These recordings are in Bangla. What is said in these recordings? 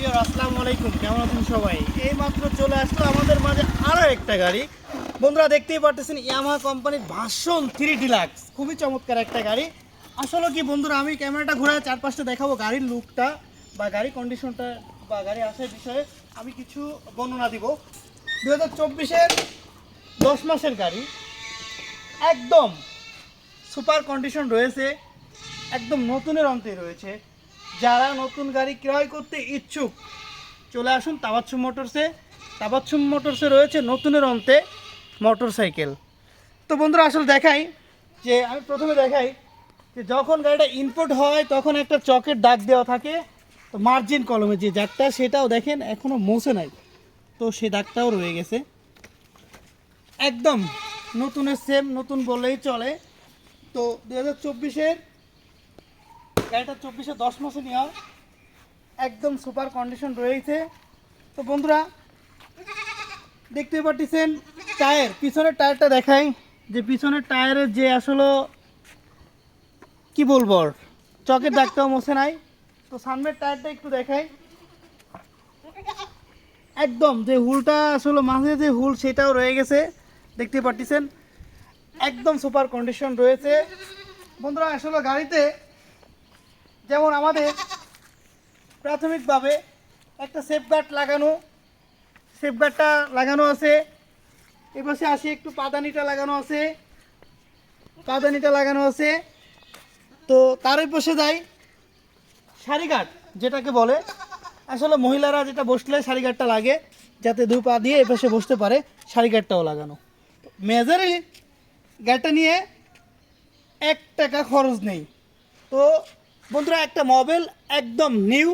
প্রিয় আসসালামু আলাইকুম, কেমন আছেন সবাই? এইমাত্র চলে আসলো আমাদের মাঝে আরও একটা গাড়ি। বন্ধুরা দেখতেই পারতেছেন ইয়ামাহা কোম্পানির ভার্সন 3 ডিলাক্স, খুবই চমৎকার একটা গাড়ি। আসলে কি বন্ধুরা, আমি ক্যামেরাটা ঘুরে চারপাশটা দেখাবো গাড়ির লুকটা বা গাড়ি কন্ডিশনটা বা গাড়ি আসার বিষয়ে আমি কিছু বর্ণনা দিব। 2024-এর 10 মাসের গাড়ি, একদম সুপার কন্ডিশন রয়েছে, একদম নতুনের অন্তে রয়েছে। যারা নতুন গাড়ি ক্রয় করতে ইচ্ছুক চলে আসুন তাবাচ্ছুম মোটরসে। তাবাচ্ছুম মোটরসে রয়েছে নতুনের অন্তে মোটরসাইকেল। তো বন্ধুরা আসলে দেখাই যে আমি প্রথমে দেখাই যে যখন গাড়িটা ইনপুট হয় তখন একটা চকের দাগ দেওয়া থাকে, তো মার্জিন কলমে যে দাগটা সেটাও দেখেন এখনও মুছে নাই, তো সেই দাগটাও রয়ে গেছে। একদম নতুনের সেম, নতুন বললেই চলে। তো 2024-এর গাড়িটা 24-এ 10 মাসে নেওয়া, একদম সুপার কন্ডিশন রয়েছে। তো বন্ধুরা দেখতে পাচ্ছেন টায়ার, পিছনের টায়ারটা দেখাই যে পিছনের টায়ারের যে আসলে কি বলবো, চকের দাগটাও মোছে নাই। তো সামনের টায়ারটা একটু দেখাই, একদম যে হুলটা আসলে মাঝে যে হুল সেটাও রয়ে গেছে, দেখতে পাচ্ছেন একদম সুপার কন্ডিশন রয়েছে। বন্ধুরা আসলে গাড়িতে যেমন আমাদের প্রাথমিকভাবে একটা সেফগার্ড লাগানো আছে। এপাশে আসি একটু পাদানিটা লাগানো আছে। তো তার ওই পাশে যাই সারিঘাট যেটাকে বলে, আসলে মহিলারা যেটা বসলে সারিঘাটটা লাগে যাতে দুই পা দিয়ে এপাশে বসতে পারে, সারিঘাটটাও লাগানো। মেজারি গাড়িটা নিয়ে 1 টাকা খরচ নেই। তো বন্ধুরা একটা মোবাইল একদম নিউ,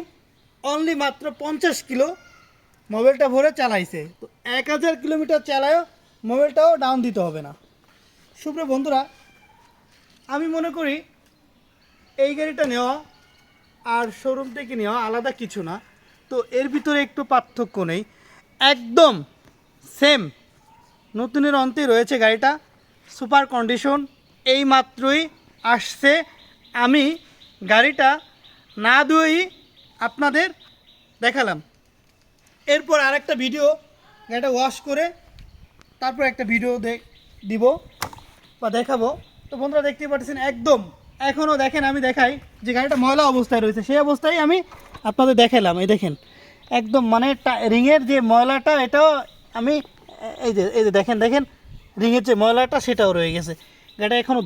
অনলি মাত্র 50 কিলো মোবাইলটা ভরে চালাইছে। তো 1000 কিলোমিটার চালায়ও মোবাইলটাও ডাউন দিতে হবে না। সুপ্রিয় বন্ধুরা, আমি মনে করি এই গাড়িটা নেওয়া আর শোরুম থেকে নেওয়া আলাদা কিছু না। তো এর ভিতরে একটু পার্থক্য নেই, একদম সেম নতুনের অন্তে রয়েছে গাড়িটা, সুপার কন্ডিশন। এই মাত্রই আসছে, আমি গাড়িটা না ধুয়েই আপনাদের দেখালাম। এরপর আরেকটা ভিডিও গাড়িটা ওয়াশ করে তারপর একটা ভিডিও দিব বা দেখাবো। তো বন্ধুরা দেখতে পাচ্ছেন একদম এখনও দেখেন, আমি দেখাই যে গাড়িটা ময়লা অবস্থায় রয়েছে, সেই অবস্থায় আমি আপনাদের দেখালাম। এই দেখেন একদম মানে রিংয়ের যে ময়লাটা এটাও আমি এই যে দেখেন রিংয়ের যে ময়লাটা সেটাও রয়ে গেছে, গাড়িটা এখনও